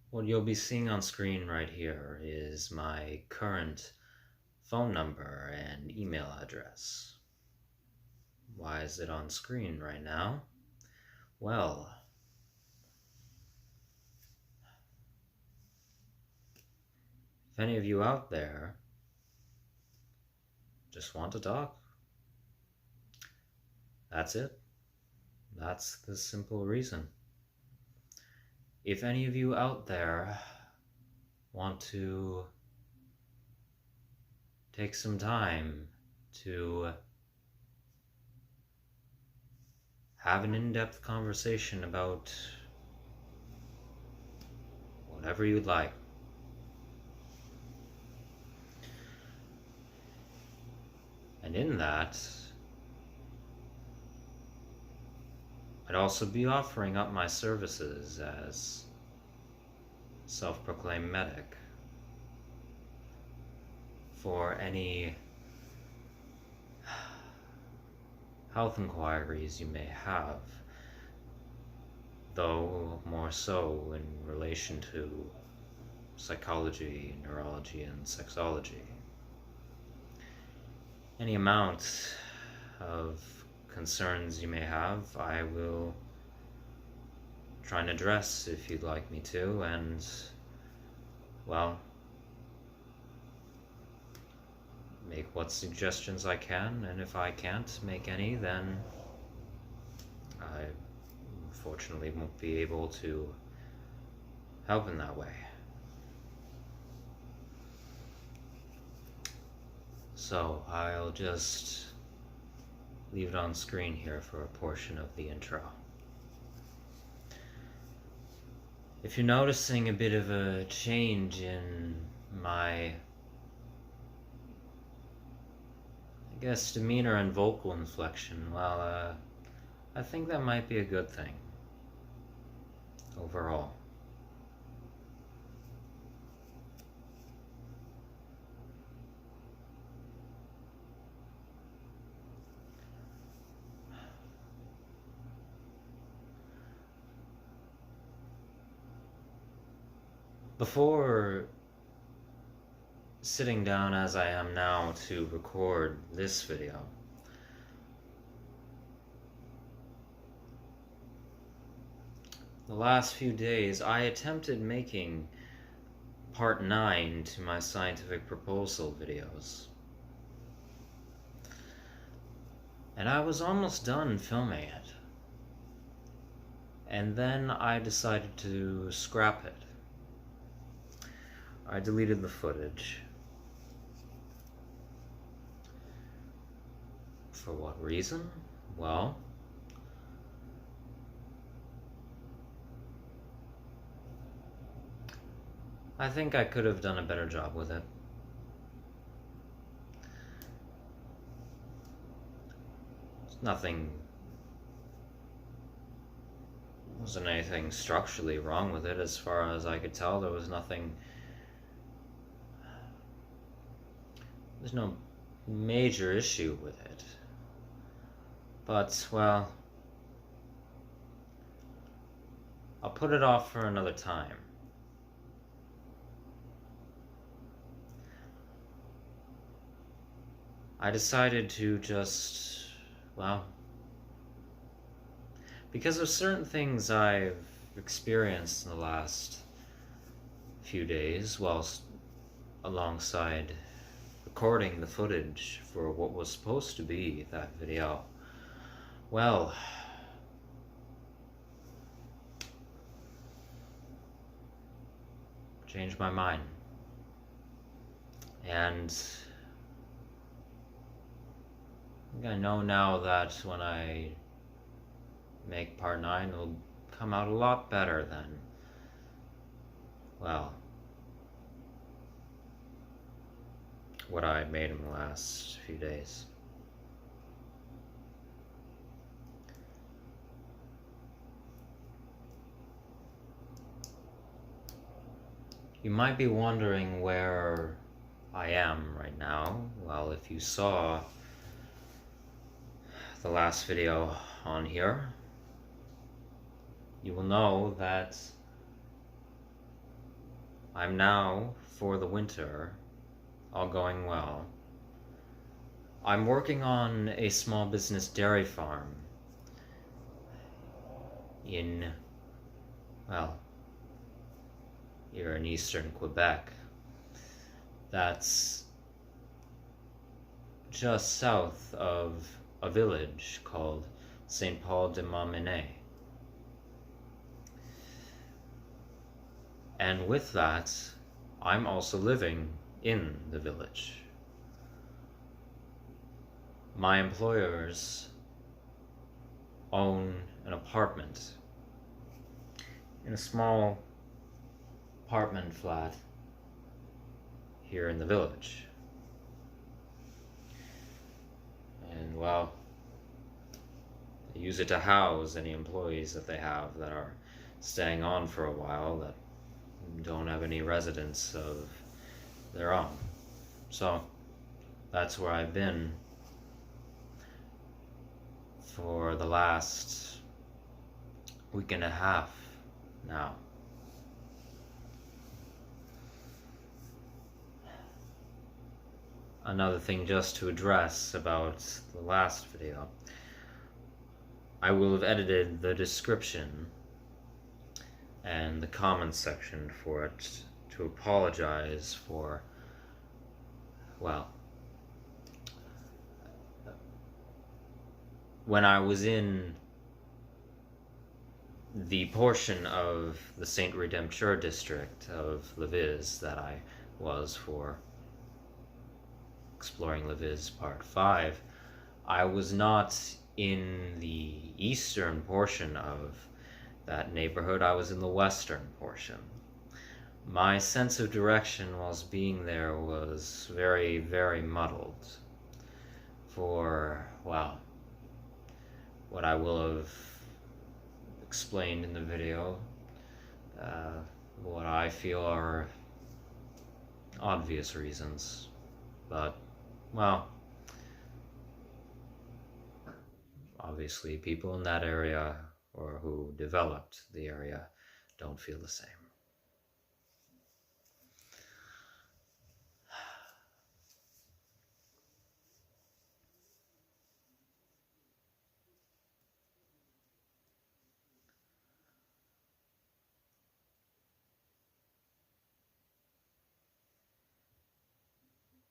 What you'll be seeing on screen right here is my current phone number and email address. Why is it on screen right now? Well, if any of you out there just want to talk, that's it. That's the simple reason. If any of you out there want to take some time to have an in-depth conversation about whatever you'd like, and in that, I'd also be offering up my services as self-proclaimed medic for any health inquiries you may have, though more so in relation to psychology, neurology, and sexology. Any amount of concerns you may have, I will try and address if you'd like me to, and, well, make what suggestions I can, and if I can't make any, then I unfortunately won't be able to help in that way. So I'll just leave it on screen here for a portion of the intro. If you're noticing a bit of a change in my, demeanor and vocal inflection, well, I think that might be a good thing overall. Before sitting down as I am now to record this video, the last few days I attempted making part 9 to my scientific proposal videos. And I was almost done filming it. And then I decided to scrap it. I deleted the footage. For what reason? Well, I think I could have done a better job with it. Wasn't anything structurally wrong with it as far as I could tell. There's no major issue with it. But, well, I'll put it off for another time. I decided to just, well, because of certain things I've experienced in the last few days whilst alongside recording the footage for what was supposed to be that video, well, changed my mind. And I know now that when I make part 9, it'll come out a lot better than, well, what I made in the last few days. You might be wondering where I am right now. Well, if you saw the last video on here, you will know that I'm now, for the winter, all going well. I'm working on a small business dairy farm in, well, here in eastern Quebec. That's just south of a village called Saint Paul de Montmagny. And with that, I'm also living in the village. My employers own an apartment in a small apartment flat here in the village. And well, they use it to house any employees that they have that are staying on for a while that don't have any residence of their own. So that's where I've been for the last week and a half now. Another thing just to address about the last video, I will have edited the description and the comments section for it to apologize for, well, when I was in the portion of the Saint Redempteur district of Lévis that I was for Exploring Lévis Part 5, I was not in the eastern portion of that neighborhood, I was in the western portion. My sense of direction whilst being there was very, very muddled. For, well, what I will have explained in the video, what I feel are obvious reasons, but, well, obviously people in that area or who developed the area don't feel the same.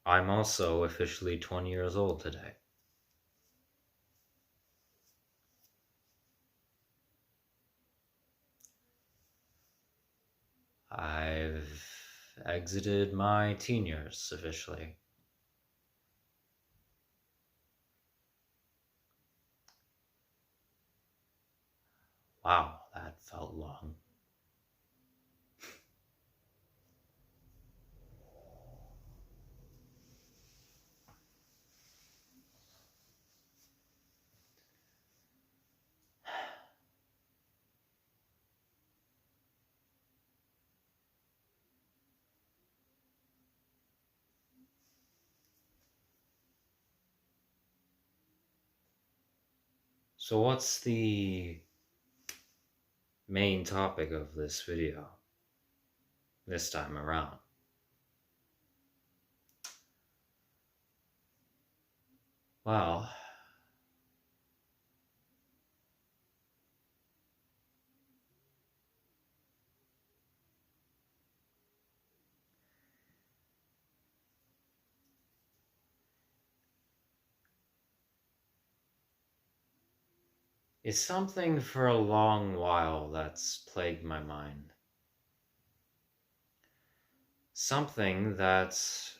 I'm also officially 20 years old today. I've exited my teen years officially. Wow, that felt long. So what's the main topic of this video this time around? Well, it's something for a long while that's plagued my mind. Something that's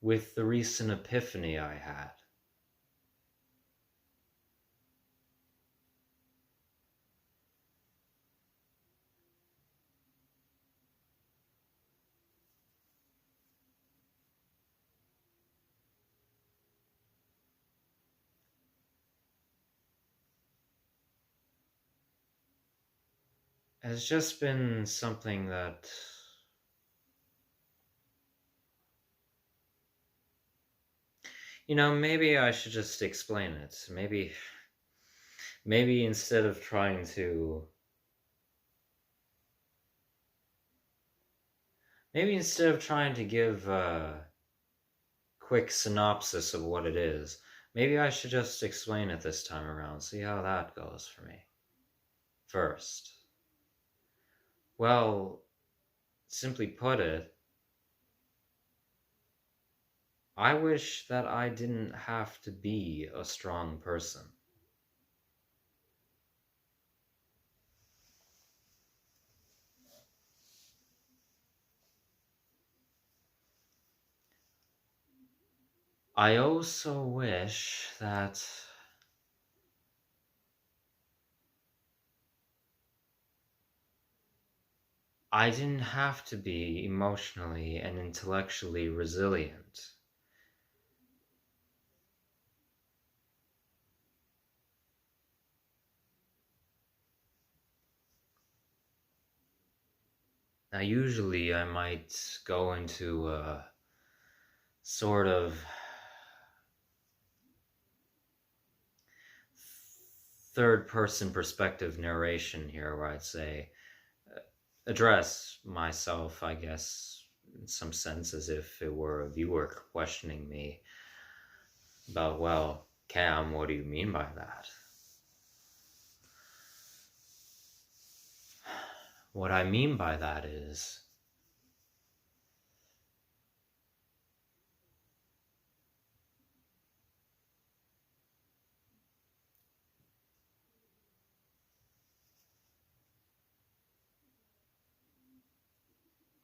with the recent epiphany I had. Has just been something that maybe I should just explain it. Maybe Maybe instead of trying to give a quick synopsis of what it is, maybe I should just explain it this time around, see how that goes for me. First, well, simply put it, I wish that I didn't have to be a strong person. I also wish that I didn't have to be emotionally and intellectually resilient. Now, usually I might go into a sort of third-person perspective narration here where I'd say, address myself, I guess, in some sense as if it were a viewer questioning me about, well, Cam, what do you mean by that? What I mean by that is,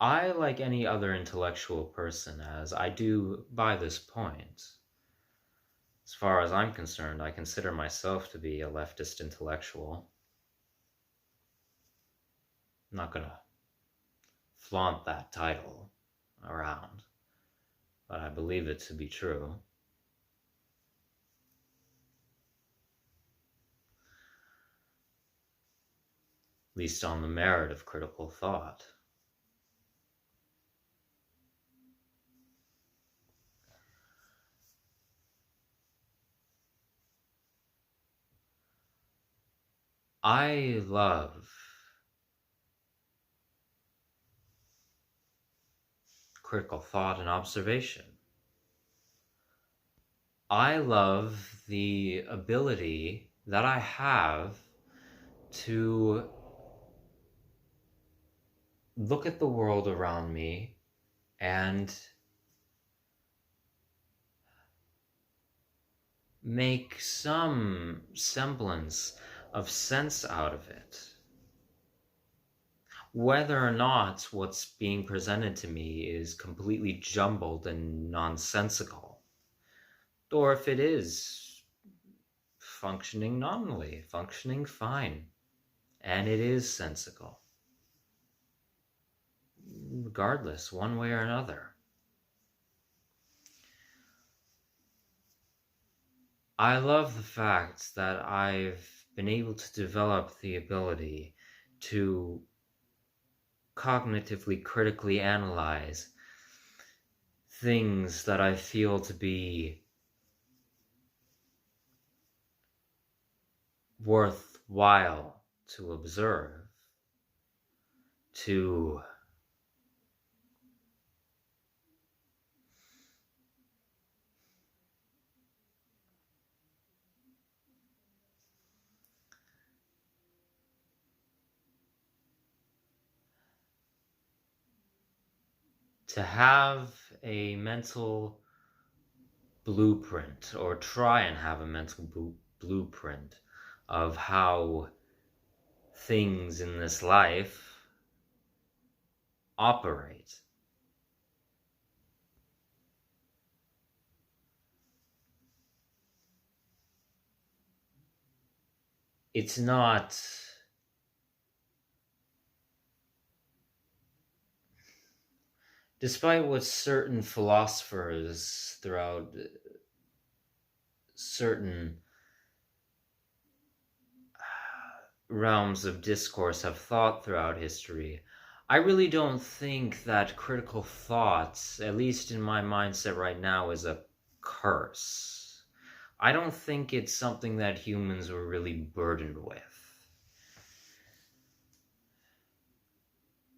I, like any other intellectual person, as I do by this point, as far as I'm concerned, I consider myself to be a leftist intellectual. I'm not gonna flaunt that title around, but I believe it to be true. At least on the merit of critical thought. I love critical thought and observation. I love the ability that I have to look at the world around me and make some semblance of sense out of it. Whether or not what's being presented to me is completely jumbled and nonsensical, or if it is functioning nominally, functioning fine, and it is sensical. Regardless, one way or another. I love the fact that I've been able to develop the ability to cognitively critically analyze things that I feel to be worthwhile to observe, to have a mental blueprint, or try and have a mental blueprint of how things in this life operate. It's not despite what certain philosophers throughout certain realms of discourse have thought throughout history, I really don't think that critical thought, at least in my mindset right now, is a curse. I don't think it's something that humans were really burdened with.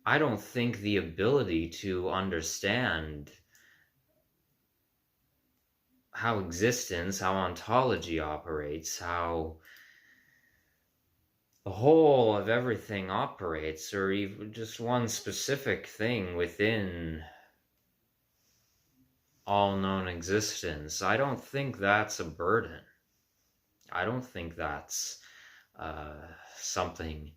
I don't think the ability to understand how existence, how ontology operates, how the whole of everything operates, or even just one specific thing within all known existence, I don't think that's a burden. I don't think that's something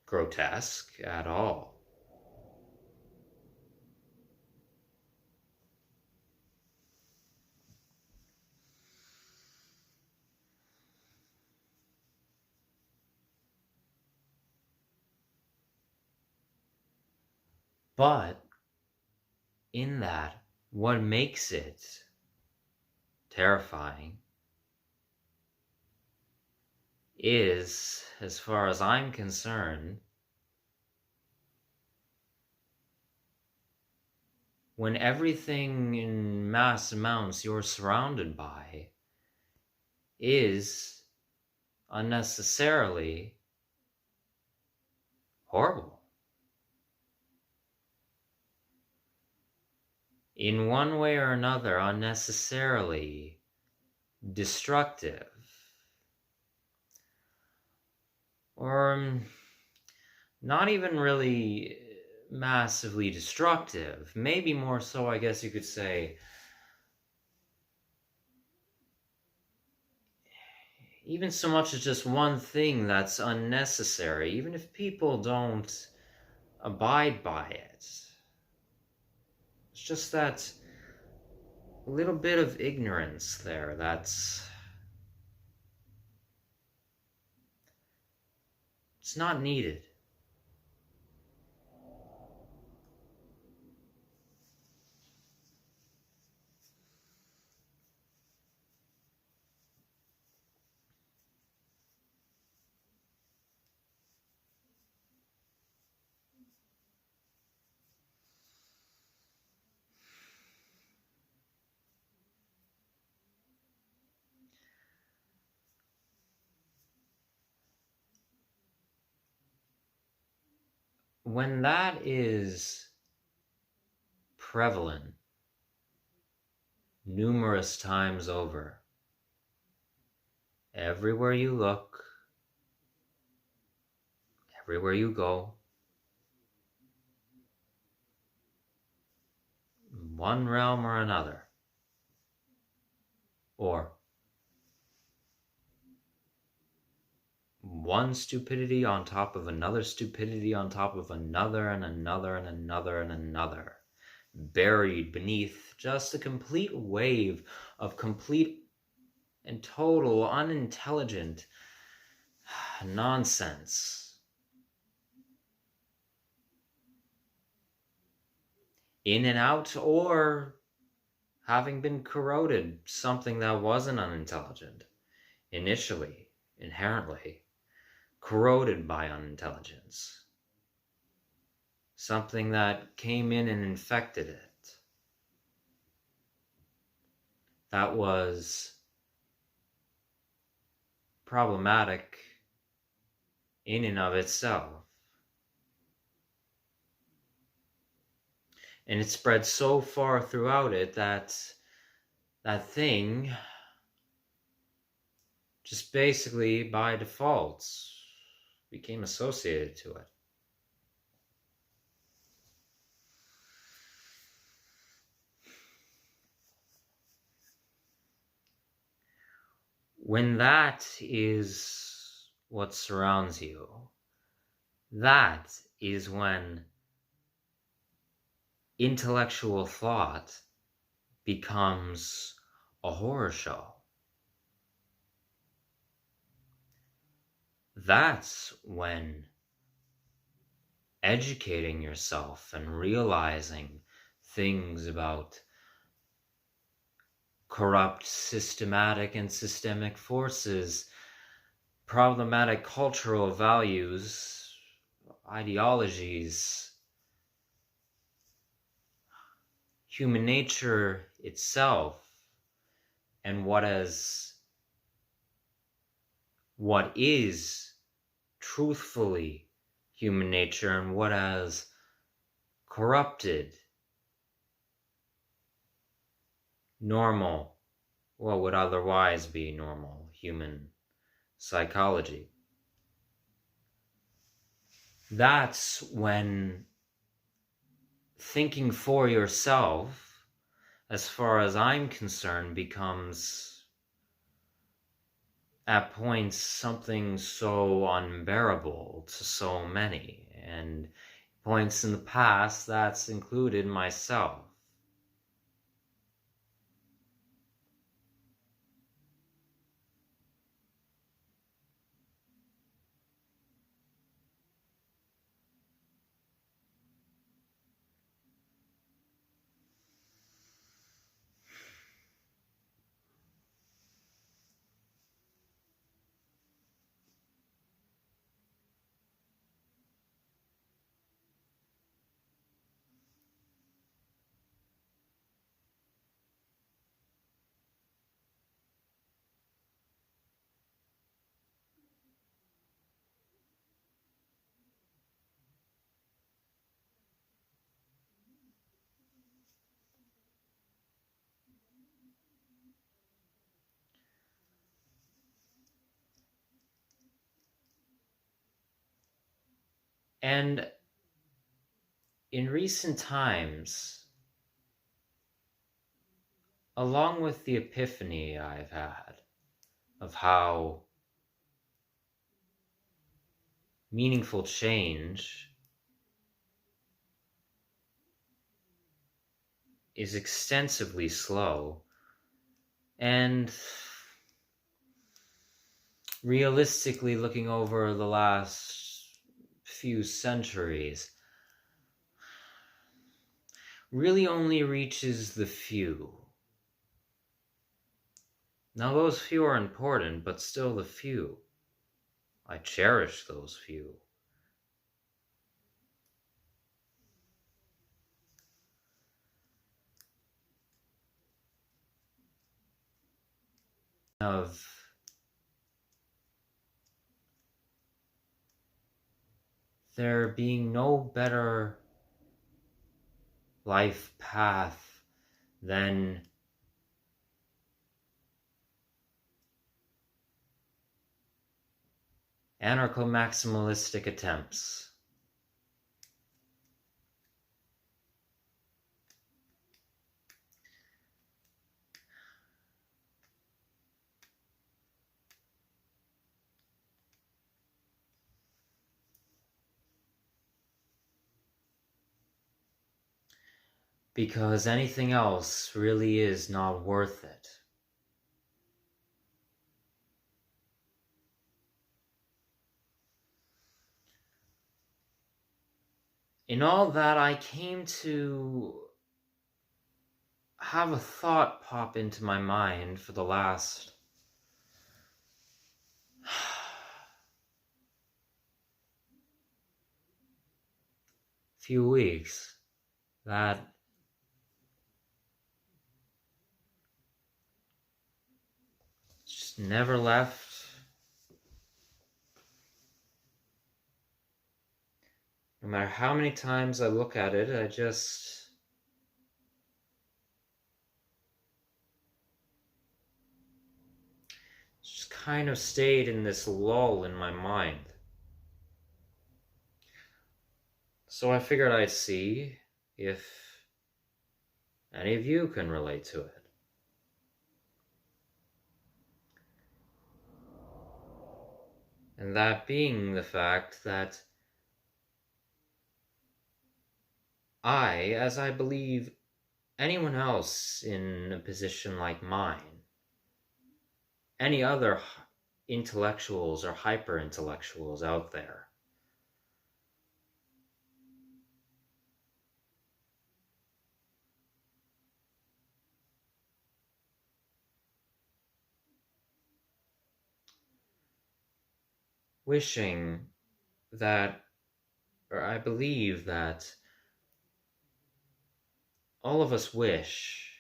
grotesque at all. But in that, what makes it terrifying is, as far as I'm concerned, when everything in mass amounts you're surrounded by is unnecessarily horrible. In one way or another, unnecessarily destructive. Or not even really massively destructive. Maybe more so, I guess you could say, even so much as just one thing that's unnecessary, even if people don't abide by it. It's just that little bit of ignorance there that's... it's not needed. When that is prevalent numerous times over, everywhere you look, everywhere you go, one realm or another, or one stupidity on top of another stupidity on top of another and another and another and another, buried beneath just a complete wave of complete and total unintelligent nonsense. In and out, or having been corroded, something that wasn't unintelligent initially, inherently corroded by unintelligence. Something that came in and infected it. That was problematic in and of itself. And it spread so far throughout it that that thing just basically by default became associated to it. When that is what surrounds you, that is when intellectual thought becomes a horror show. That's when educating yourself and realizing things about corrupt, systematic, and systemic forces, problematic cultural values, ideologies, human nature itself and what is truthfully human nature and what has corrupted normal, what would otherwise be normal human psychology. That's when thinking for yourself, as far as I'm concerned, becomes at points something so unbearable to so many, and points in the past that's included myself. And in recent times, along with the epiphany I've had of how meaningful change is extensively slow, and realistically looking over the last few centuries, really only reaches the few. Now those few are important, but still the few. I cherish those few. Of there being no better life path than anarcho-maximalistic attempts. Because anything else really is not worth it. In all that, I came to have a thought pop into my mind for the last few weeks that just never left. No matter how many times I look at it, I just kind of stayed in this lull in my mind. So I figured I'd see if any of you can relate to it. And that being the fact that I, as I believe anyone else in a position like mine, any other intellectuals or hyper-intellectuals out there, wishing that, or I believe that all of us wish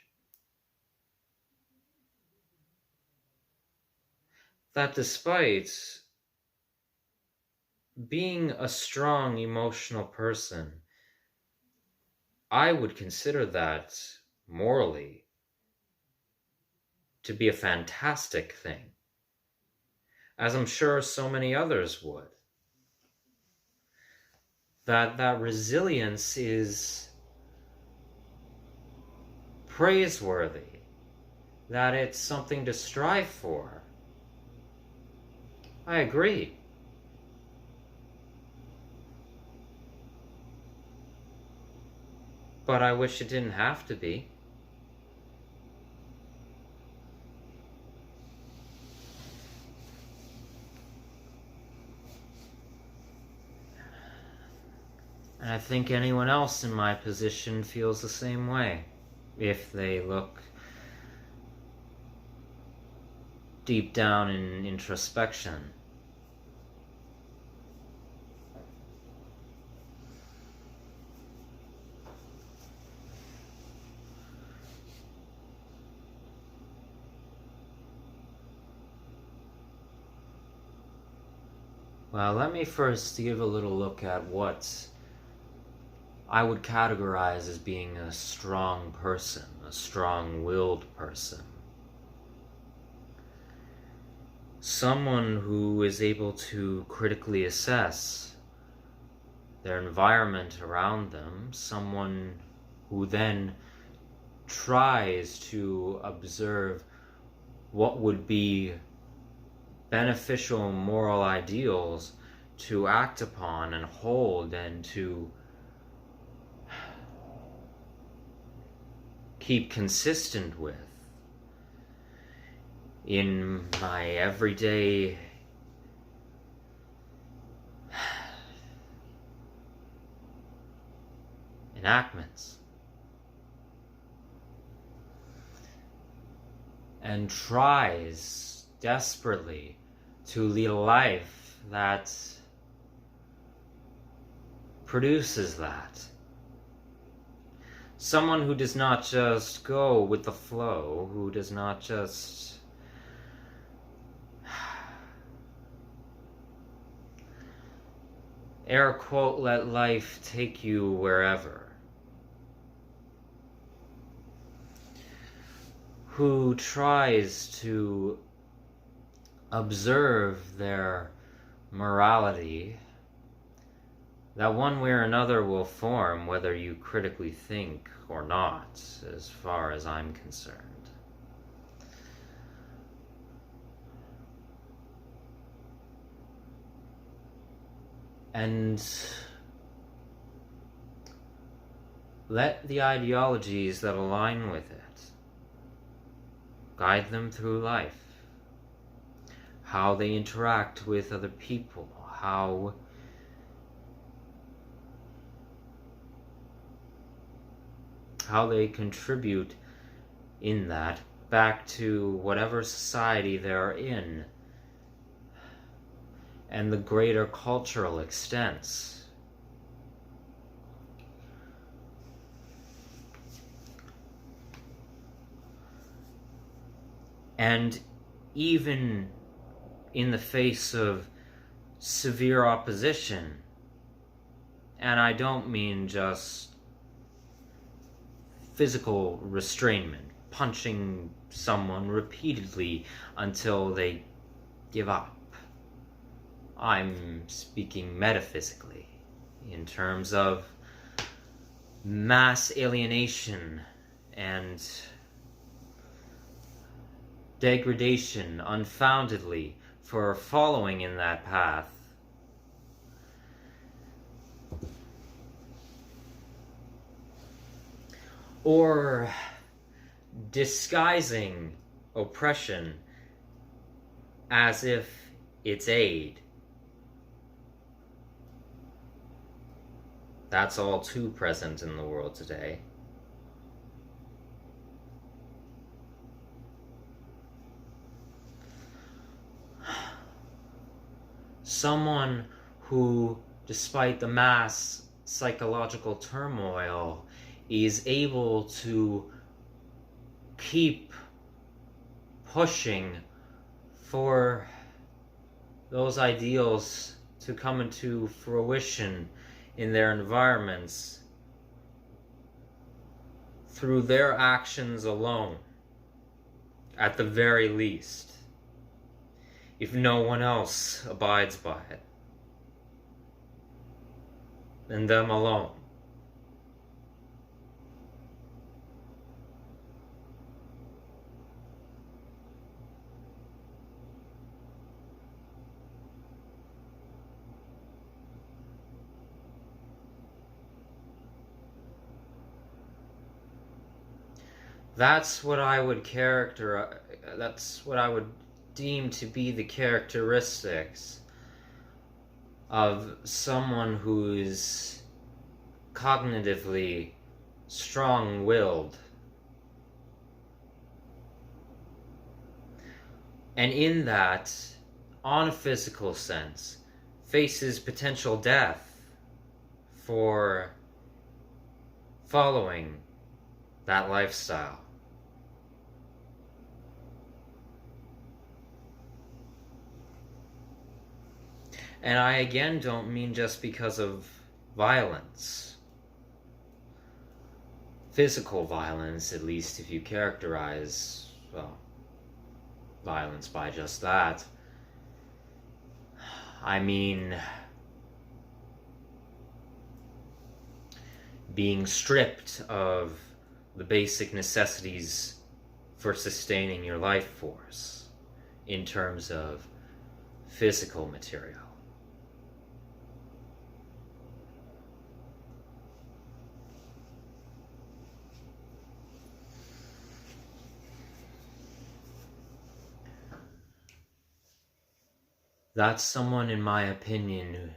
that despite being a strong emotional person, I would consider that morally to be a fantastic thing, as I'm sure so many others would. That resilience is praiseworthy, that it's something to strive for. I agree. But I wish it didn't have to be. And I think anyone else in my position feels the same way, if they look deep down in introspection. Well, let me first give a little look at what I would categorize as being a strong person, a strong-willed person. Someone who is able to critically assess their environment around them, someone who then tries to observe what would be beneficial moral ideals to act upon and hold and to keep consistent with in my everyday enactments, and tries desperately to lead a life that produces that. Someone who does not just go with the flow, who does not just air quote, let life take you wherever. Who tries to observe their morality that one way or another will form whether you critically think or not, as far as I'm concerned. And let the ideologies that align with it guide them through life. How they interact with other people, how they contribute in that back to whatever society they're in and the greater cultural extents. And even in the face of severe opposition, and I don't mean just physical restrainment, punching someone repeatedly until they give up. I'm speaking metaphysically, in terms of mass alienation and degradation unfoundedly for following in that path. Or disguising oppression as if it's aid. That's all too present in the world today. Someone who, despite the mass psychological turmoil is able to keep pushing for those ideals to come into fruition in their environments through their actions alone, at the very least, if no one else abides by it, then them alone. That's what I would deem to be the characteristics of someone who's cognitively strong-willed. And in that, on a physical sense, faces potential death for following that lifestyle. And I again don't mean just because of violence. Physical violence, at least if you characterize, well, violence by just that. I mean being stripped of the basic necessities for sustaining your life force in terms of physical material. That's someone, in my opinion,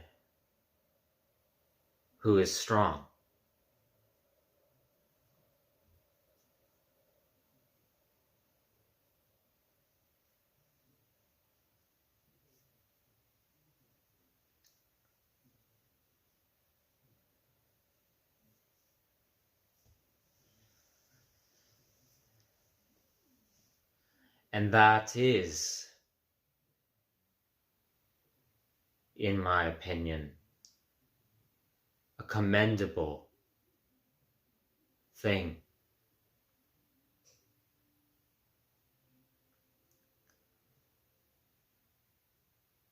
who is strong. And that is, in my opinion, a commendable thing.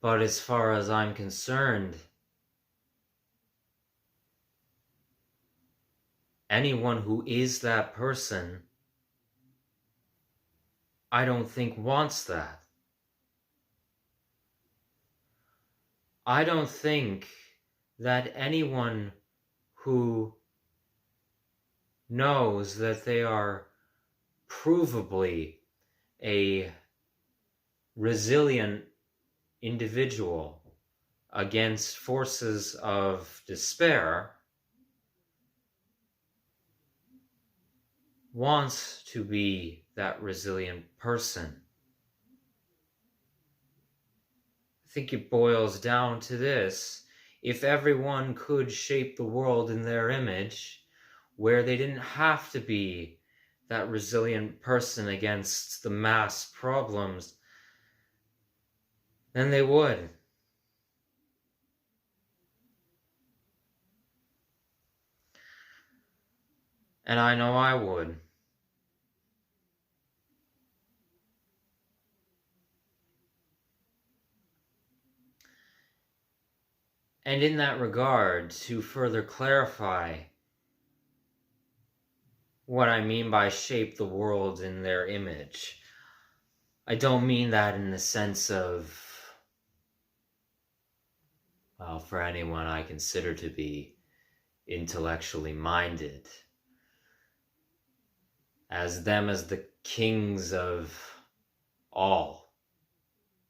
But as far as I'm concerned, anyone who is that person, I don't think wants that. I don't think that anyone who knows that they are provably a resilient individual against forces of despair wants to be that resilient person. I think it boils down to this. If everyone could shape the world in their image, where they didn't have to be that resilient person against the mass problems, then they would. And I know I would. And in that regard, to further clarify what I mean by shape the world in their image, I don't mean that in the sense of, well, for anyone I consider to be intellectually minded, as them as the kings of all,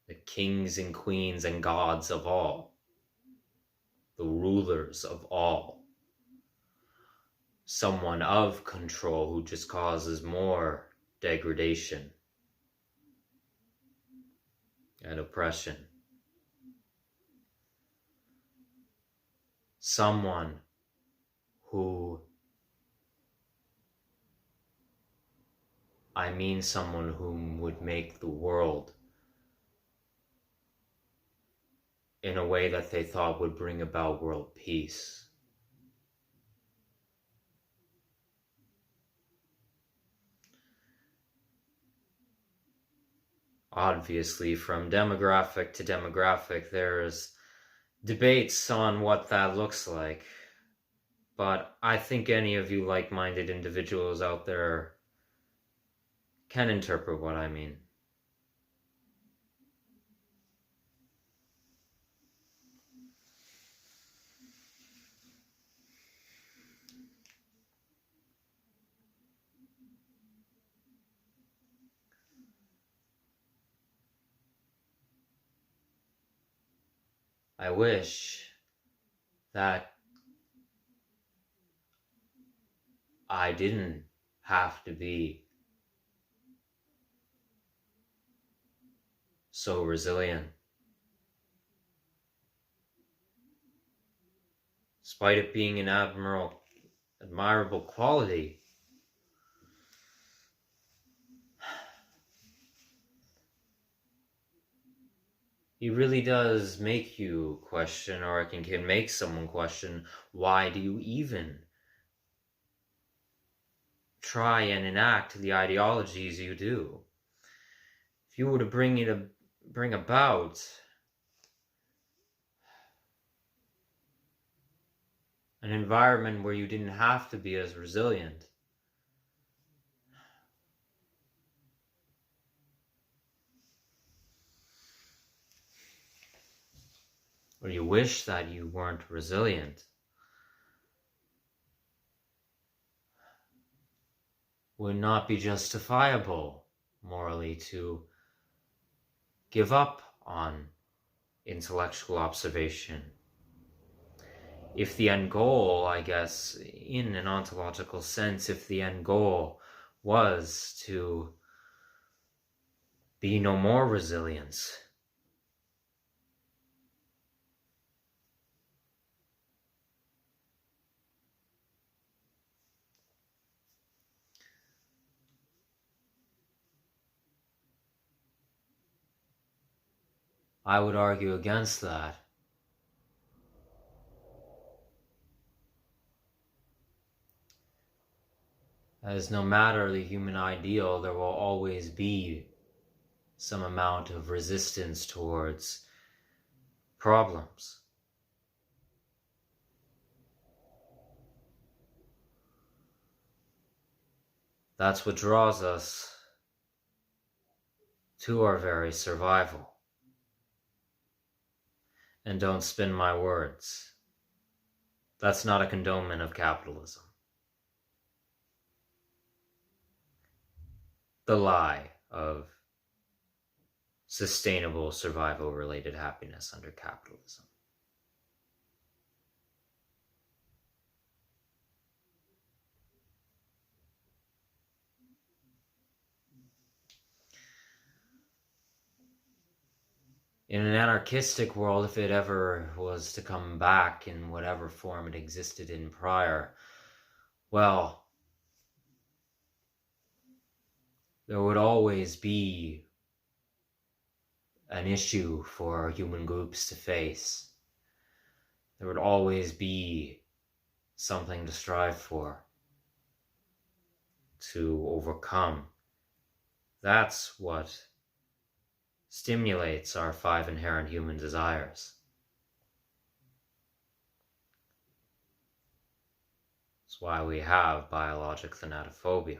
the kings and queens and gods of all, the rulers of all, someone of control who just causes more degradation and oppression, someone who I mean someone whom would make the world in a way that they thought would bring about world peace. Obviously, from demographic to demographic, there's debates on what that looks like. But I think any of you like-minded individuals out there can interpret what I mean. I wish that I didn't have to be so resilient. Despite it being an admirable quality, it really does make you question, or it can make someone question, why do you even try and enact the ideologies you do? If you were to bring about an environment where you didn't have to be as resilient, or you wish that you weren't resilient, would not be justifiable morally to give up on intellectual observation. If the end goal, I guess, in an ontological sense, if the end goal was to be no more resilience, I would argue against that. As no matter the human ideal, there will always be some amount of resistance towards problems. That's what draws us to our very survival. And don't spin my words. That's not a condonement of capitalism. The lie of sustainable survival-related happiness under capitalism. In an anarchistic world, if it ever was to come back in whatever form it existed in prior, well, there would always be an issue for human groups to face. There would always be something to strive for, to overcome. That's what stimulates our 5 inherent human desires. That's why we have biologic thanatophobia.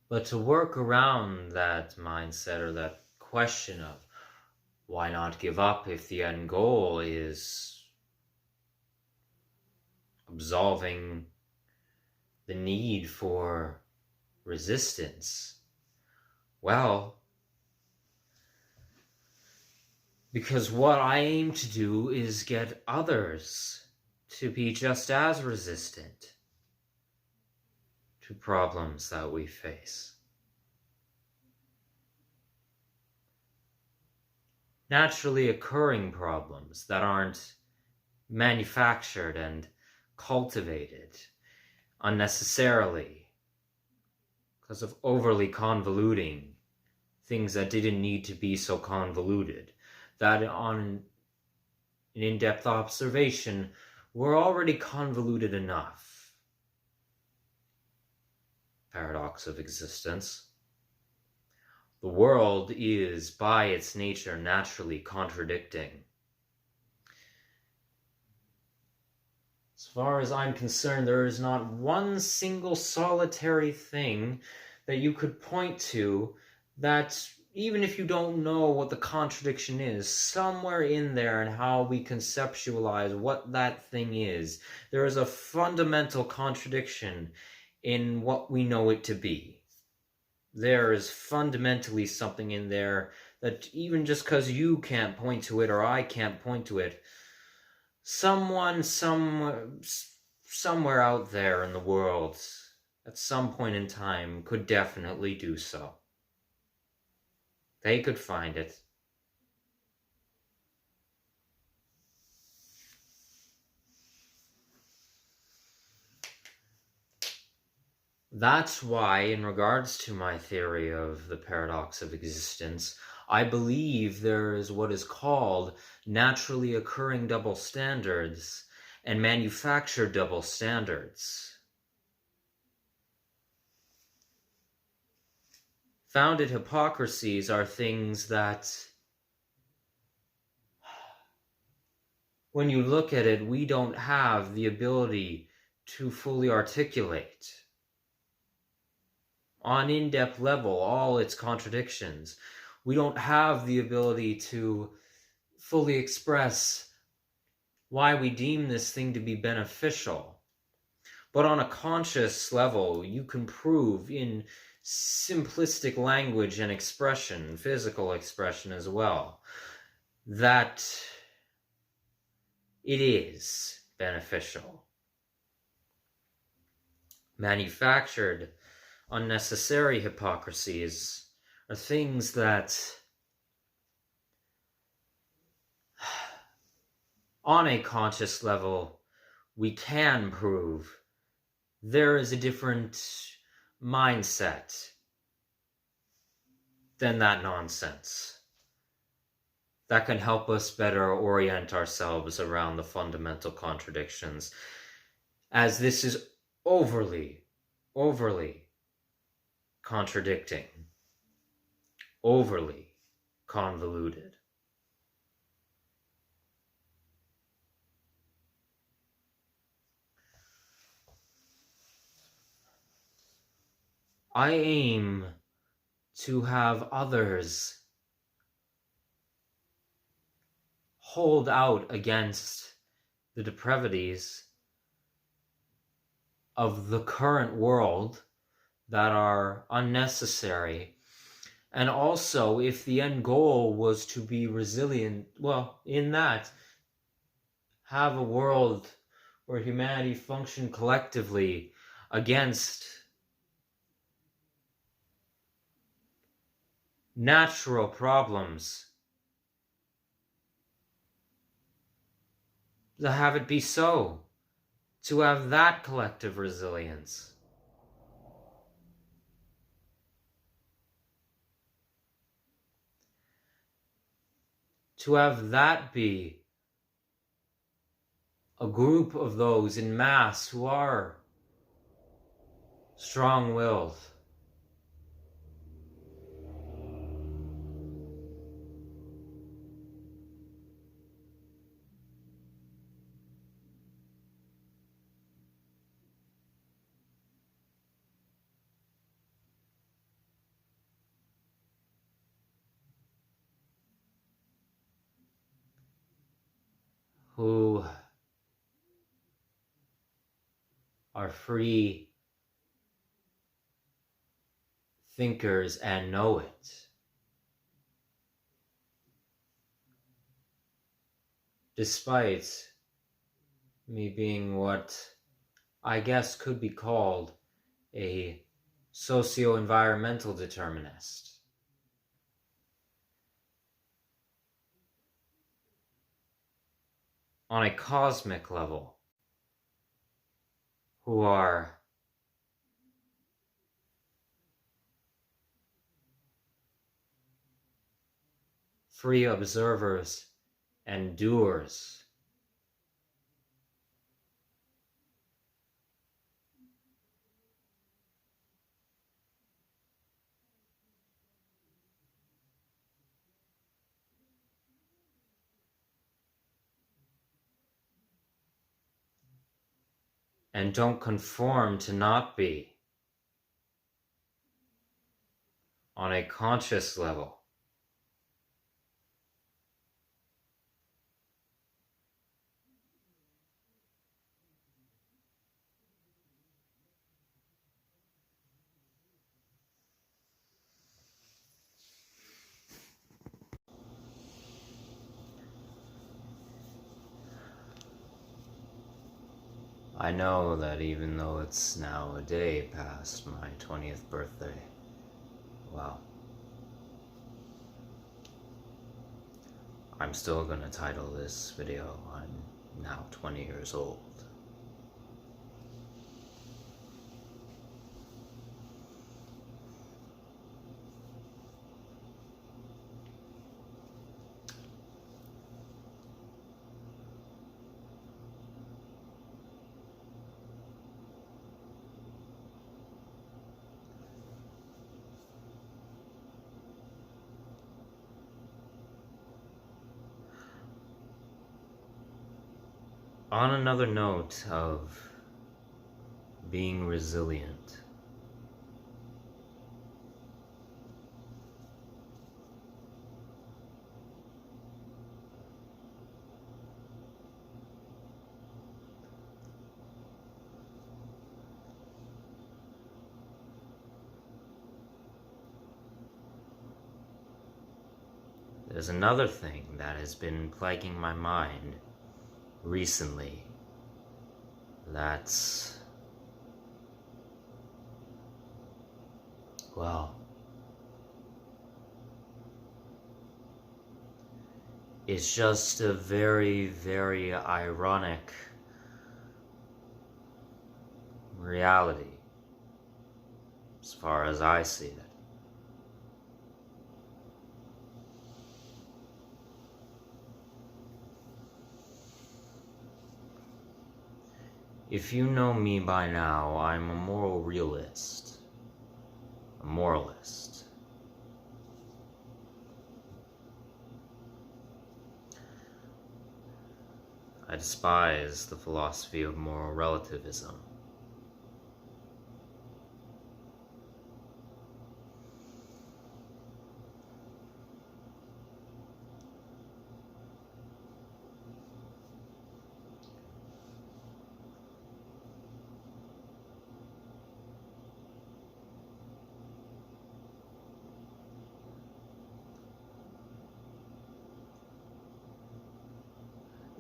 But to work around that mindset, or that question of why not give up if the end goal is absolving the need for resistance, well, because what I aim to do is get others to be just as resistant to problems that we face. Naturally occurring problems that aren't manufactured and cultivated unnecessarily because of overly convoluting things that didn't need to be so convoluted, that on an in-depth observation were already convoluted enough. Paradox of existence. The world is, by its nature, naturally contradicting. As far as I'm concerned, there is not one single solitary thing that you could point to that, even if you don't know what the contradiction is, somewhere in there and how we conceptualize what that thing is, there is a fundamental contradiction in what we know it to be. There is fundamentally something in there that even just because you can't point to it or I can't point to it, someone somewhere out there in the world at some point in time could definitely do so. They could find it. That's why, in regards to my theory of the paradox of existence, I believe there is what is called naturally occurring double standards and manufactured double standards. Founded hypocrisies are things that, when you look at it, we don't have the ability to fully articulate on in-depth level all its contradictions. We don't have the ability to fully express why we deem this thing to be beneficial. But on a conscious level, you can prove in simplistic language and expression, physical expression as well, that it is beneficial. Manufactured unnecessary hypocrisies are things that, on a conscious level, we can prove there is a different mindset than that nonsense that can help us better orient ourselves around the fundamental contradictions, as this is overly contradicting, overly convoluted. I aim to have others hold out against the depravities of the current world that are unnecessary. And also, if the end goal was to be resilient, well, in that, have a world where humanity functioned collectively against natural problems, to have it be so, to have that collective resilience. To have that be a group of those in mass who are strong-willed, who are free thinkers and know it. Despite Me being what I guess could be called a socio-environmental determinist. On a cosmic level, who are free observers and doers. And don't conform to not be. On a conscious level. I know that even though it's now a day past my 20th birthday, well, I'm still gonna title this video, I'm now 20 years old. On another note of being resilient, there's another thing that has been plaguing my mind recently. That's, well, it's just a very, very ironic reality, as far as I see it. If you know me by now, I'm a moral realist, a moralist. I despise the philosophy of moral relativism.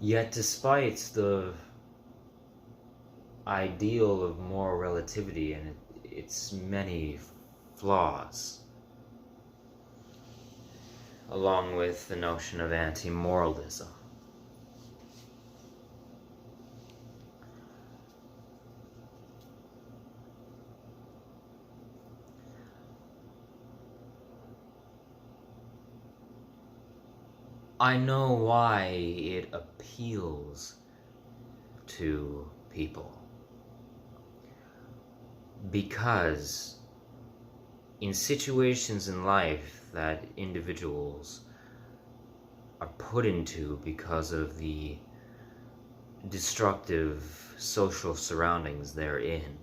Yet despite the ideal of moral relativity and its many flaws, along with the notion of anti-moralism, I know why it appeals to people. Because in situations in life that individuals are put into because of the destructive social surroundings they're in,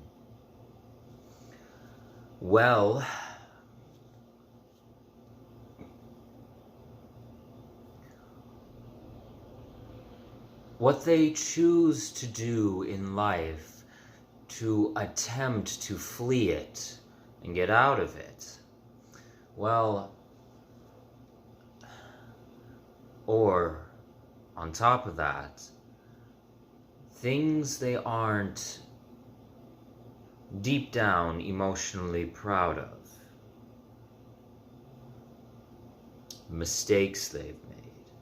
well, what they choose to do in life to attempt to flee it and get out of it, well, or on top of that, things they aren't deep down emotionally proud of, mistakes they've made,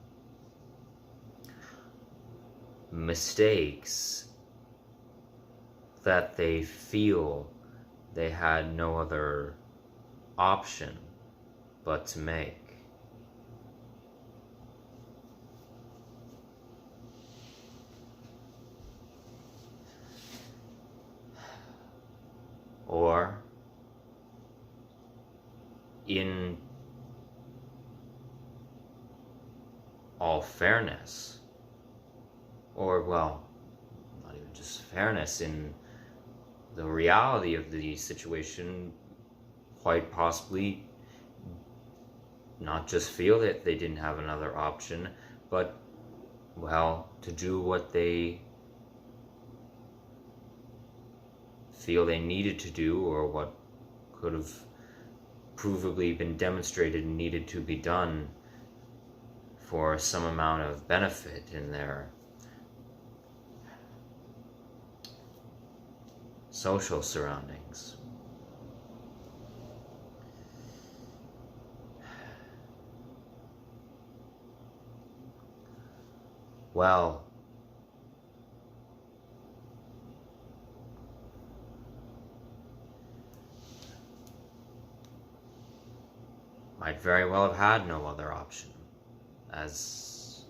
mistakes that they feel they had no other option but to make. Or, in all fairness, or well, not even just fairness, in the reality of the situation, quite possibly not just feel that they didn't have another option, but, well, to do what they feel they needed to do, or what could have provably been demonstrated and needed to be done for some amount of benefit in their social surroundings. Well, might very well have had no other option, as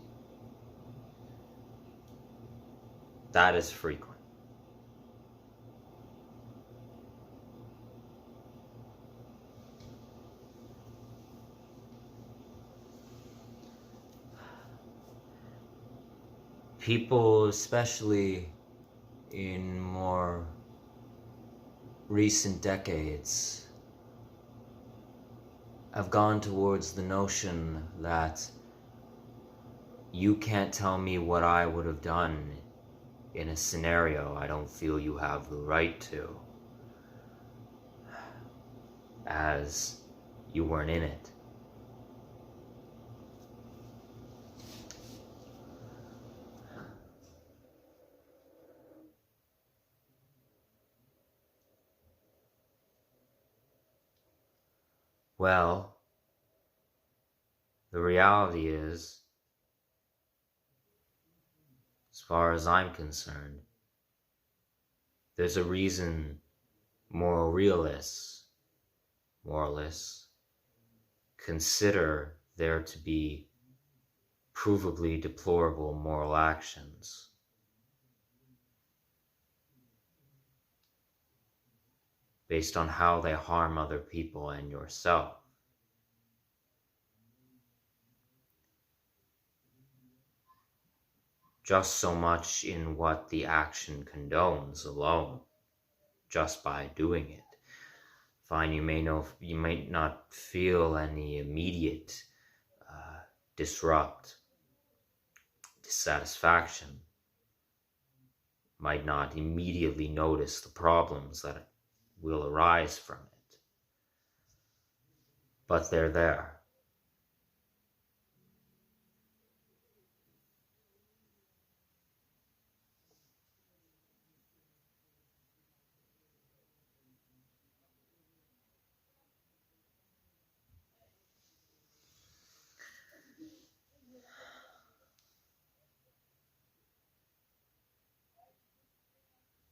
that is frequent. People, especially in more recent decades, have gone towards the notion that you can't tell me what I would have done in a scenario I don't feel you have the right to, as you weren't in it. Well, the reality is, as far as I'm concerned, there's a reason moralists consider there to be provably deplorable moral actions. Based on how they harm other people and yourself. Just so much in what the action condones alone, just by doing it. Fine, you may not feel any immediate dissatisfaction, might not immediately notice the problems that will arise from it, but they're there.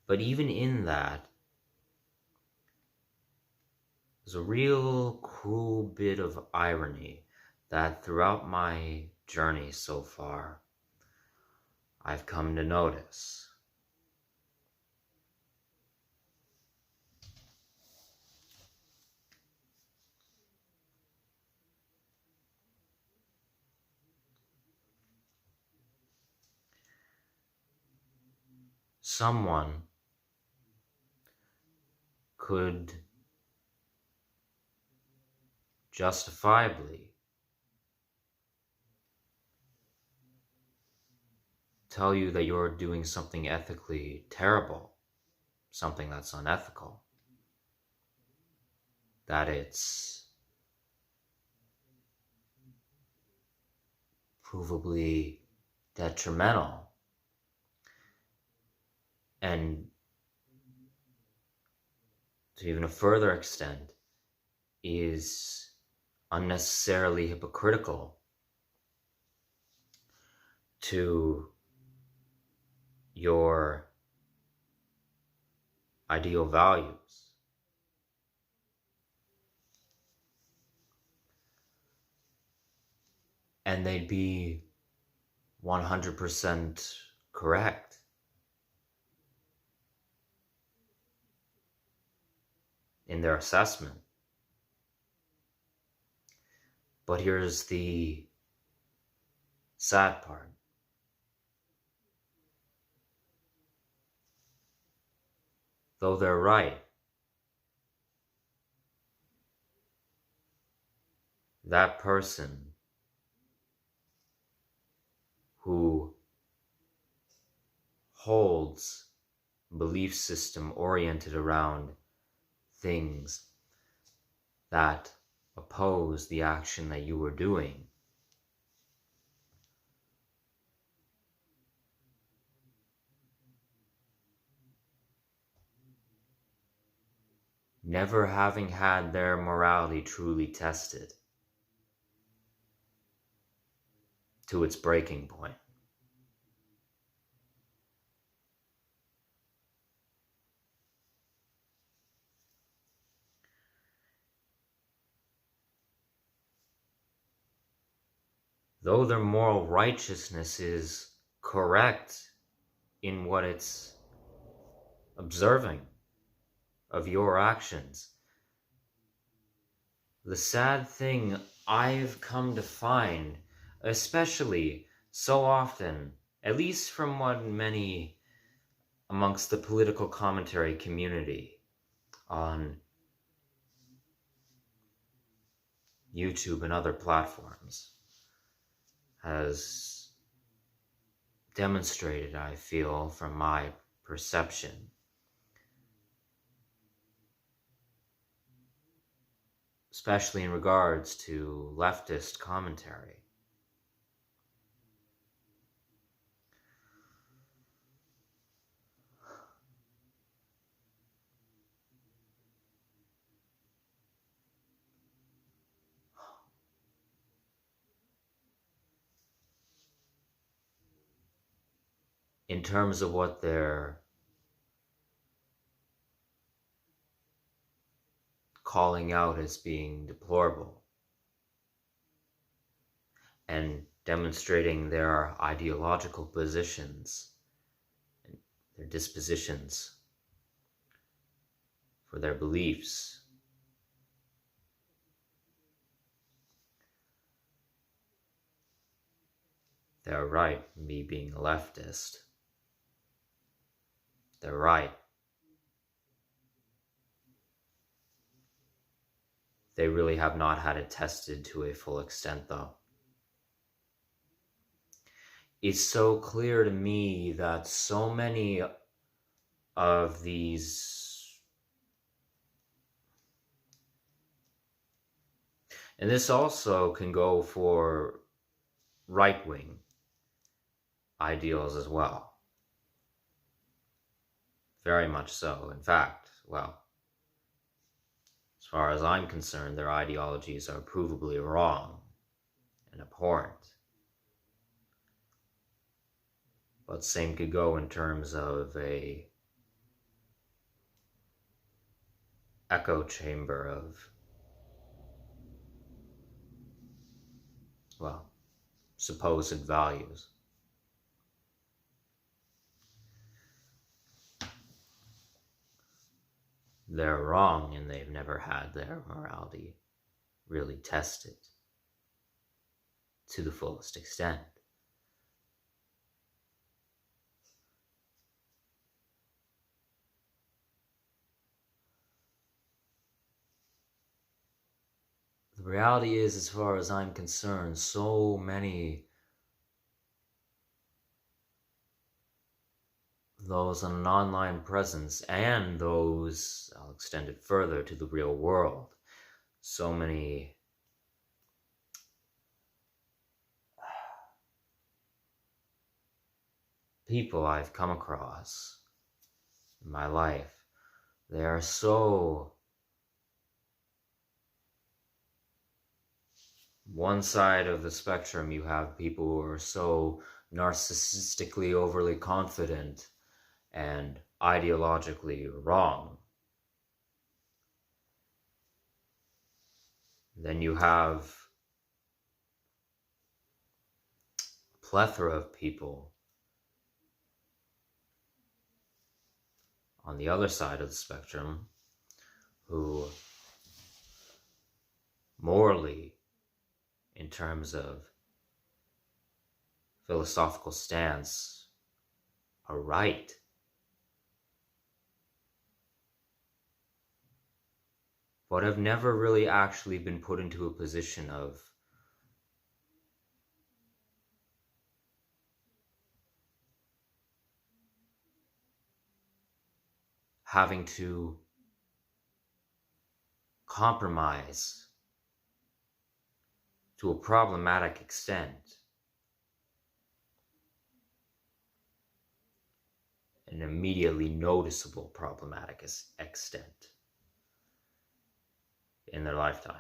But even in that, there's a real cruel bit of irony that throughout my journey so far, I've come to notice. Someone could justifiably tell you that you're doing something ethically terrible, something that's unethical, that it's provably detrimental, and to even a further extent, is unnecessarily hypocritical to your ideal values. And they'd be 100% correct. In their assessment. But here's the sad part. Though they're right, that person who holds a belief system oriented around things that oppose the action that you were doing, never having had their morality truly tested to its breaking point. Though their moral righteousness is correct in what it's observing of your actions, the sad thing I've come to find, especially so often, at least from what many amongst the political commentary community on YouTube and other platforms, has demonstrated, I feel, from my perception, especially in regards to leftist commentary. In terms of what they're calling out as being deplorable and demonstrating their ideological positions and their dispositions for their beliefs. They're right, me being a leftist. They're right. They really have not had it tested to a full extent, though. It's so clear to me that so many of these, and this also can go for right-wing ideals as well. Very much so. In fact, well, as far as I'm concerned, their ideologies are provably wrong and abhorrent. But same could go in terms of a echo chamber of, well, supposed values. They're wrong, and they've never had their morality really tested to the fullest extent. The reality is, as far as I'm concerned, so many those on an online presence, and those, I'll extend it further to the real world, so many people I've come across in my life. They are so one side of the spectrum. You have people who are so narcissistically overly confident and ideologically wrong. Then you have a plethora of people on the other side of the spectrum who morally, in terms of philosophical stance, are right. But have never really actually been put into a position of having to compromise to a problematic extent, an immediately noticeable problematic extent in their lifetime.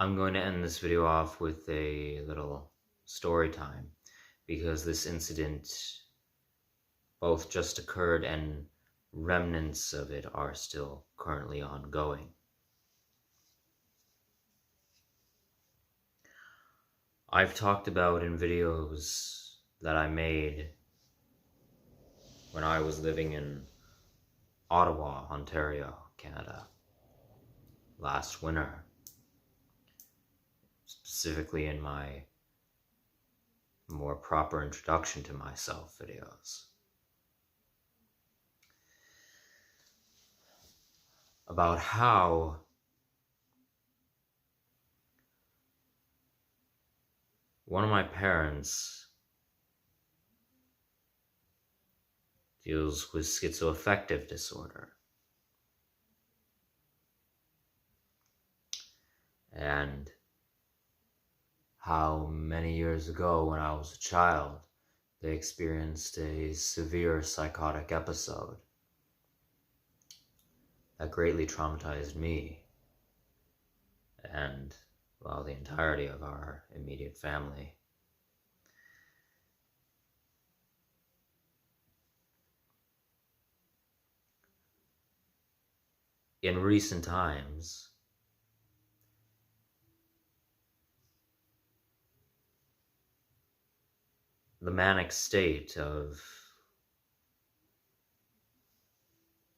I'm going to end this video off with a little story time, because this incident both just occurred and remnants of it are still currently ongoing. I've talked about in videos that I made when I was living in Ottawa, Ontario, Canada, last winter. Specifically in my more proper introduction to myself videos, about how one of my parents deals with schizoaffective disorder, and how many years ago when I was a child they experienced a severe psychotic episode that greatly traumatized me and, well, the entirety of our immediate family. In recent times, the manic state of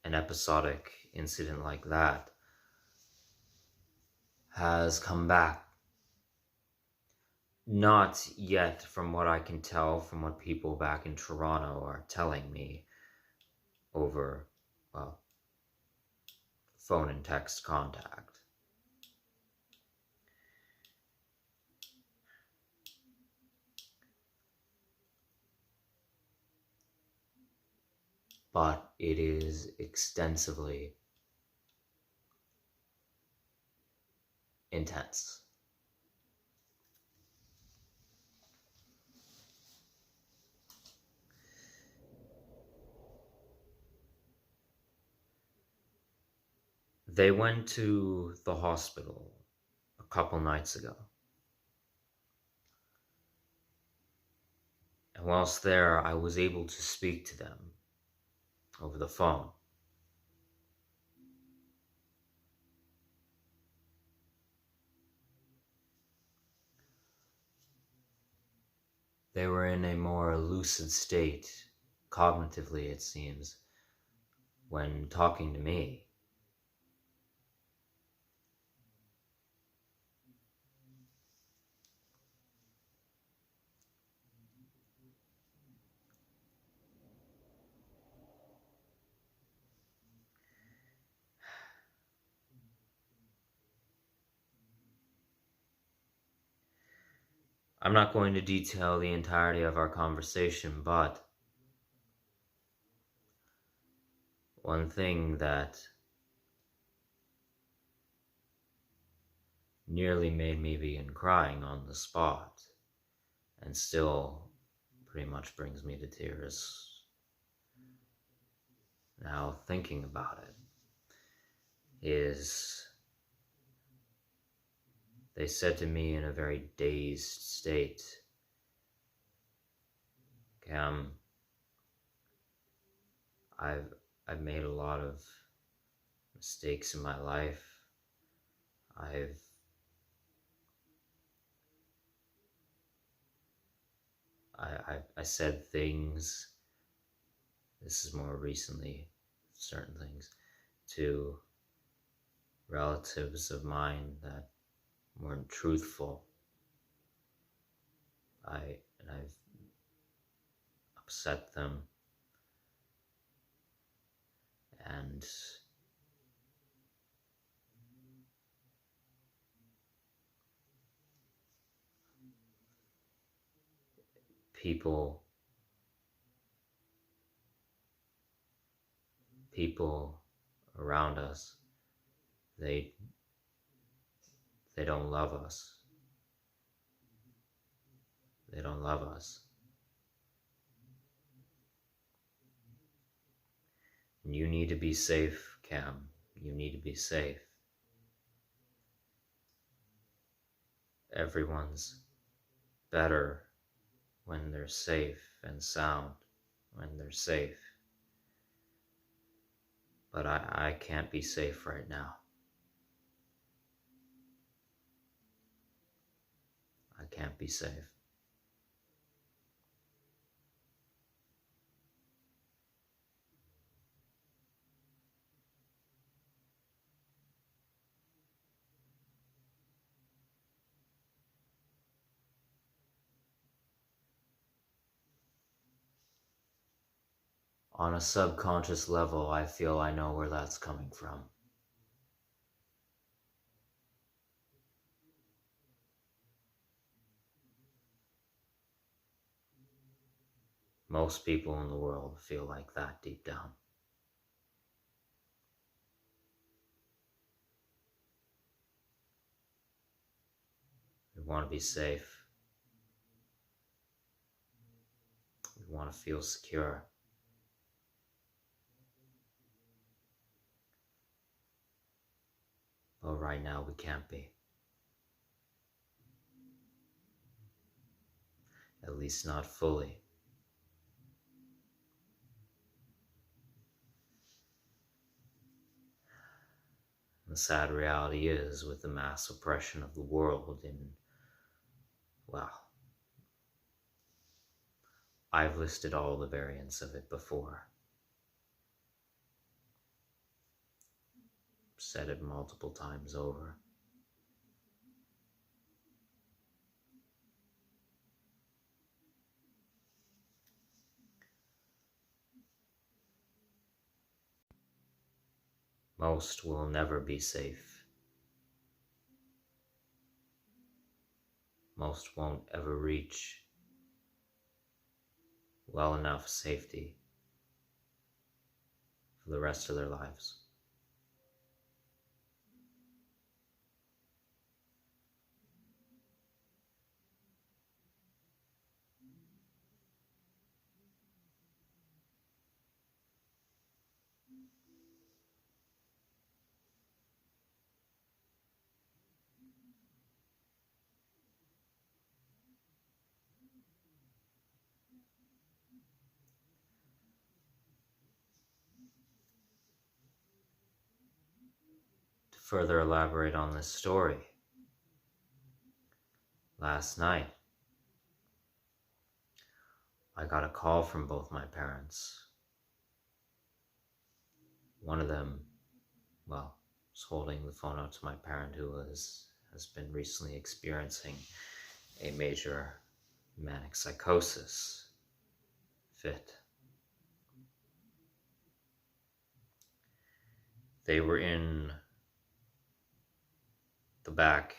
an episodic incident like that has come back. Not yet, from what I can tell from what people back in Toronto are telling me over, well, phone and text contact. But it is extensively intense. They went to the hospital a couple nights ago. And whilst there, I was able to speak to them over the phone. They were in a more lucid state, cognitively it seems, when talking to me. I'm not going to detail the entirety of our conversation, but one thing that nearly made me begin crying on the spot, and still pretty much brings me to tears now thinking about it, is they said to me in a very dazed state, Cam, I've made a lot of mistakes in my life. I said things, this is more recently, certain things, to relatives of mine that weren't truthful. I've upset them, and people around us, they don't love us. They don't love us. And you need to be safe, Cam. You need to be safe. Everyone's better when they're safe and sound, when they're safe. But I can't be safe right now. I can't be safe. On a subconscious level, I feel I know where that's coming from. Most people in the world feel like that deep down. We want to be safe. We want to feel secure. But right now we can't be. At least not fully. The sad reality is, with the mass oppression of the world well, I've listed all the variants of it before. Said it multiple times over. Most will never be safe. Most won't ever reach well enough safety for the rest of their lives. To further elaborate on this story, last night I got a call from both my parents. One of them, was holding the phone out to my parent who has been recently experiencing a major manic psychosis fit. They were in the back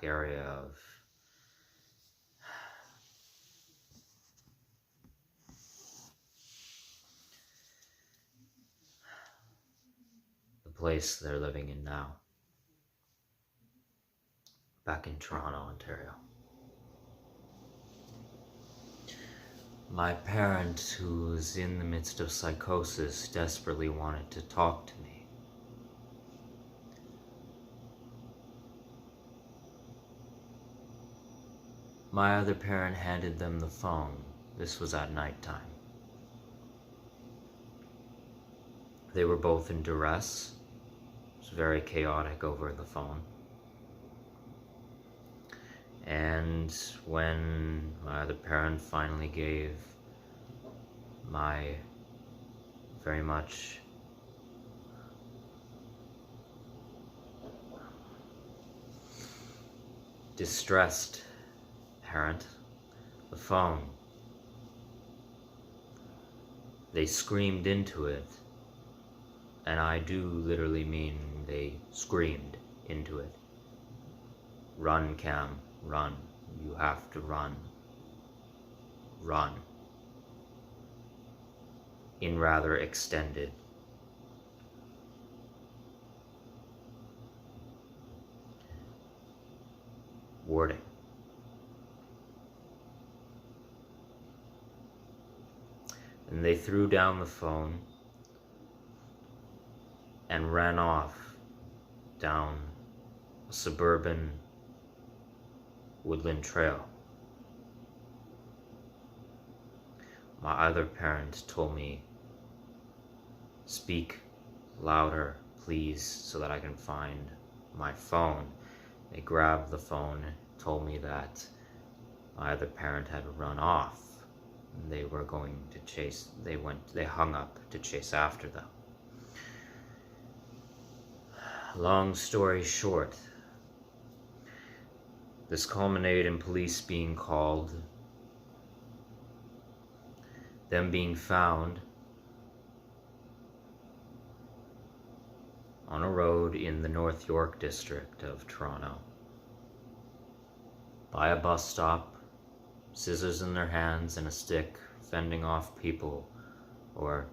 area of place they're living in now, back in Toronto, Ontario. My parent, who's in the midst of psychosis, desperately wanted to talk to me. My other parent handed them the phone. This was at nighttime. They were both in duress. It was very chaotic over the phone. And when my other parent finally gave my very much distressed parent the phone, they screamed into it, and I do literally mean they screamed into it. Run, Cam, run. You have to run. Run. In rather extended wording. And they threw down the phone and ran off down a suburban woodland trail. My other parent told me, "Speak louder, please, so that I can find my phone." They grabbed the phone, told me that my other parent had run off. They were going to chase, they hung up to chase after them. Long story short, this culminated in police being called, them being found on a road in the North York district of Toronto by a bus stop, scissors in their hands and a stick, fending off people, or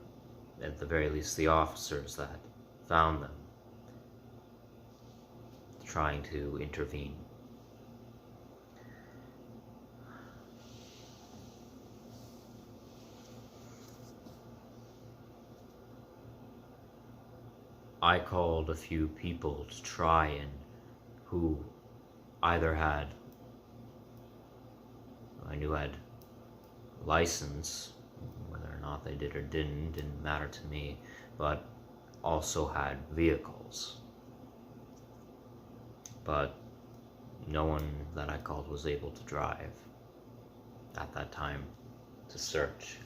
at the very least the officers that found them, trying to intervene. I called a few people to try and who either I knew had license, whether or not they did or didn't matter to me, but also had vehicles. But no one that I called was able to drive at that time to search.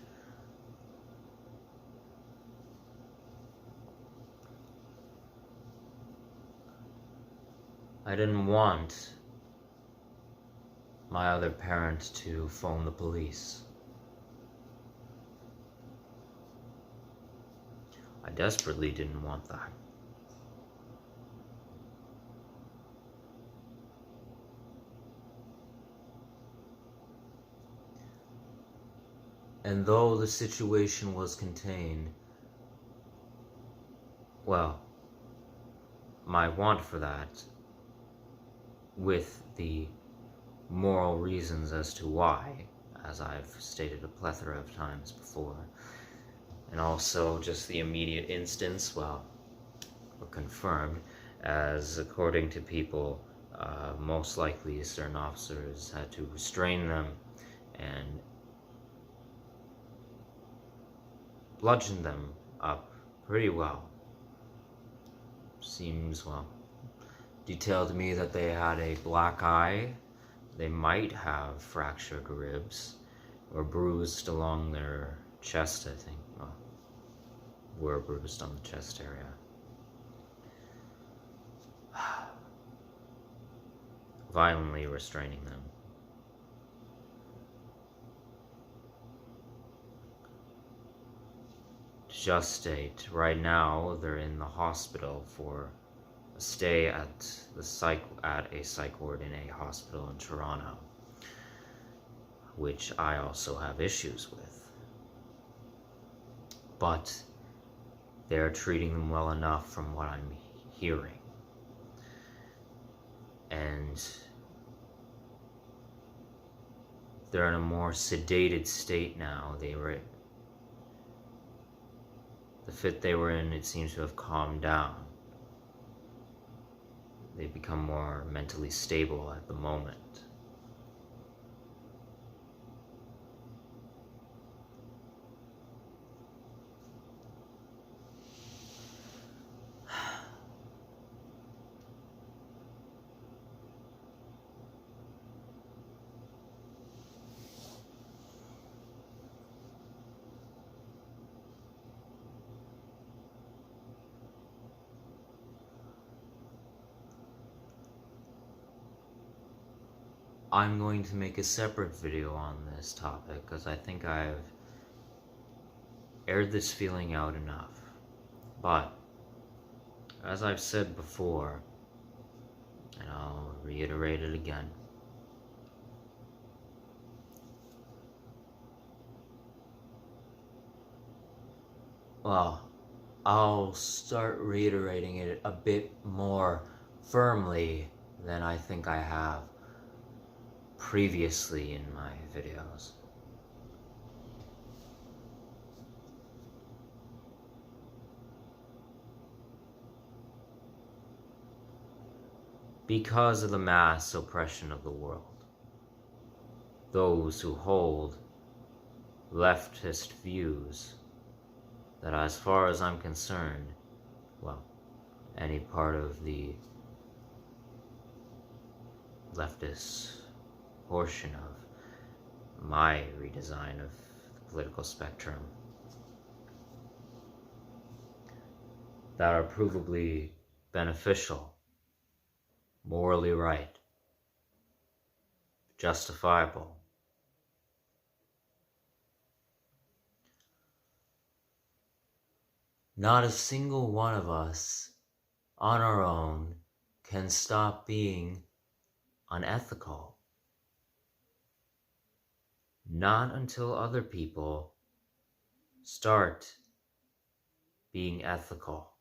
I didn't want my other parent to phone the police. I desperately didn't want that. And though the situation was contained, well, my want for that, with the moral reasons as to why, as I've stated a plethora of times before, and also just the immediate instance, well, were confirmed, as according to people, most likely certain officers had to restrain them and bludgeon them up pretty well. Seems, well, detailed to me that they had a black eye. They might have fractured ribs or bruised along their chest, I think. Well, were bruised on the chest area. Violently restraining them. Just state, right now they're in the hospital for a stay at a psych ward in a hospital in Toronto, which I also have issues with. But they're treating them well enough from what I'm hearing. And they're in a more sedated state now. The fit they were in, it seems to have calmed down. They've become more mentally stable at the moment. I'm going to make a separate video on this topic because I think I've aired this feeling out enough. But, as I've said before, and I'll reiterate it again, well, I'll start reiterating it a bit more firmly than I think I have previously in my videos. Because of the mass oppression of the world, those who hold leftist views that, as far as I'm concerned, well, any part of the leftist portion of my redesign of the political spectrum that are provably beneficial, morally right, justifiable, not a single one of us on our own can stop being unethical. Not until other people start being ethical.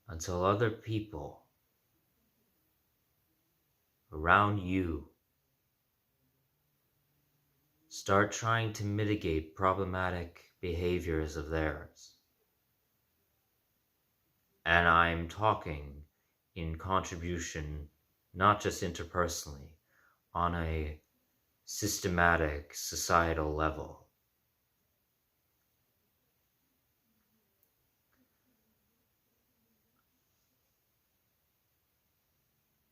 Until other people around you start trying to mitigate problematic behaviors of theirs. And I'm talking in contribution, not just interpersonally, on a systematic societal level.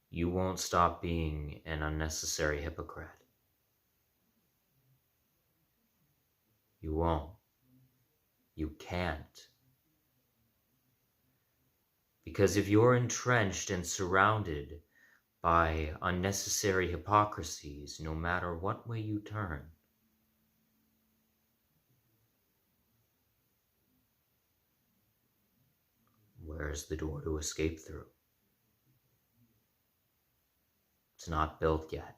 You won't stop being an unnecessary hypocrite. You won't. You can't. Because if you're entrenched and surrounded by unnecessary hypocrisies, no matter what way you turn, where's the door to escape through? It's not built yet.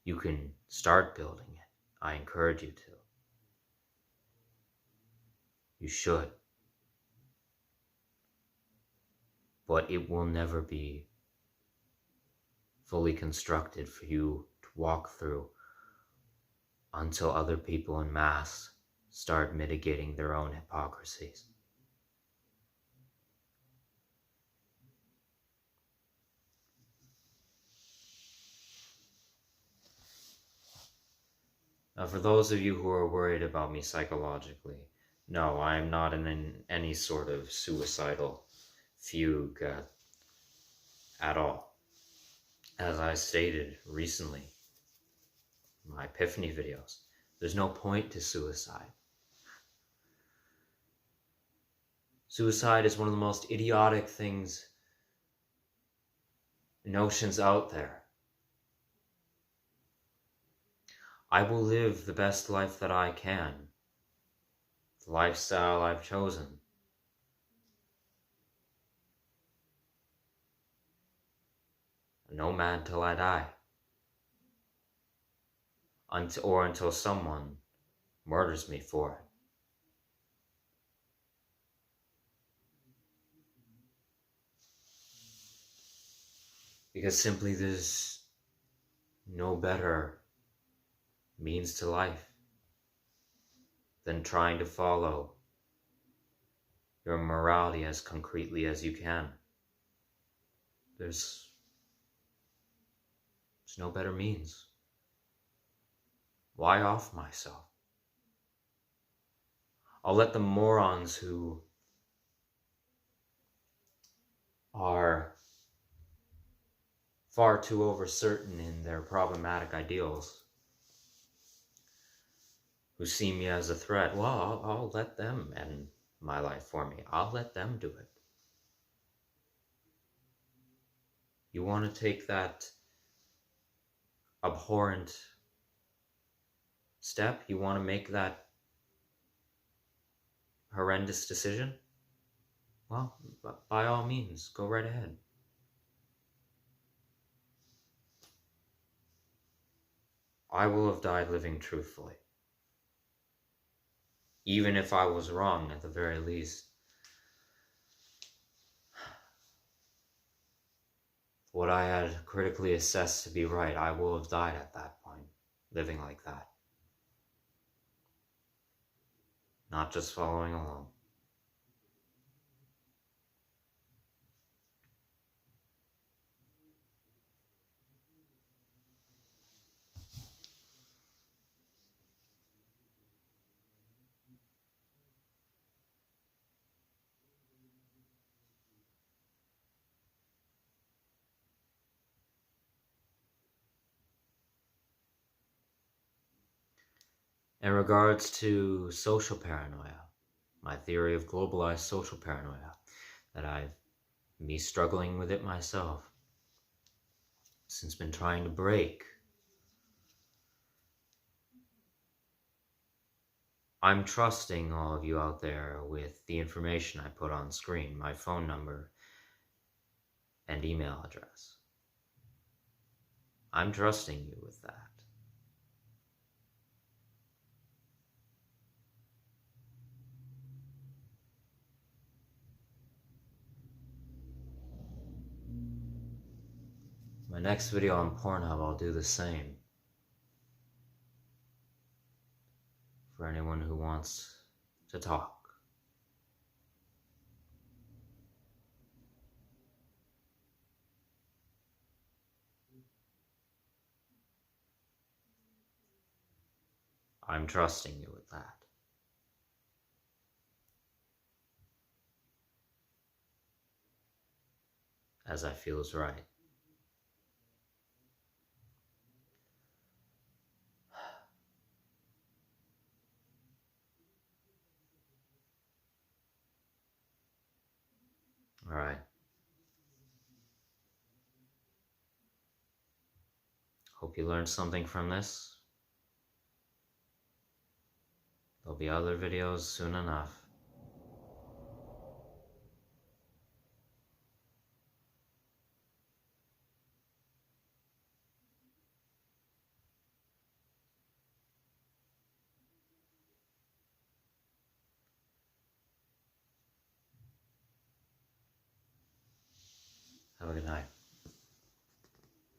You can start building it. I encourage you to. You should. But it will never be fully constructed for you to walk through until other people en masse start mitigating their own hypocrisies. Now, for those of you who are worried about me psychologically, no, I am not in any sort of suicidal fugue at all. As I stated recently in my epiphany videos, there's no point to suicide. Suicide is one of the most idiotic notions out there. I will live the best life that I can, the lifestyle I've chosen. No man till I die. until someone murders me for it. Because simply there's no better means to life than trying to follow your morality as concretely as you can. There's no better means. Why off myself? I'll let the morons who are far too overcertain in their problematic ideals, who see me as a threat, well, I'll let them end my life for me. I'll let them do it. You want to take that abhorrent step? You want to make that horrendous decision? Well, by all means, go right ahead. I will have died living truthfully. Even if I was wrong, at the very least. What I had critically assessed to be right, I will have died at that point, living like that. Not just following along. In regards to social paranoia, my theory of globalized social paranoia, me struggling with it myself, since been trying to break. I'm trusting all of you out there with the information I put on screen, my phone number and email address. I'm trusting you with that. My next video on Pornhub, I'll do the same. For anyone who wants to talk. I'm trusting you with that. As I feel is right. All right. Hope you learned something from this. There'll be other videos soon enough. Have a good night.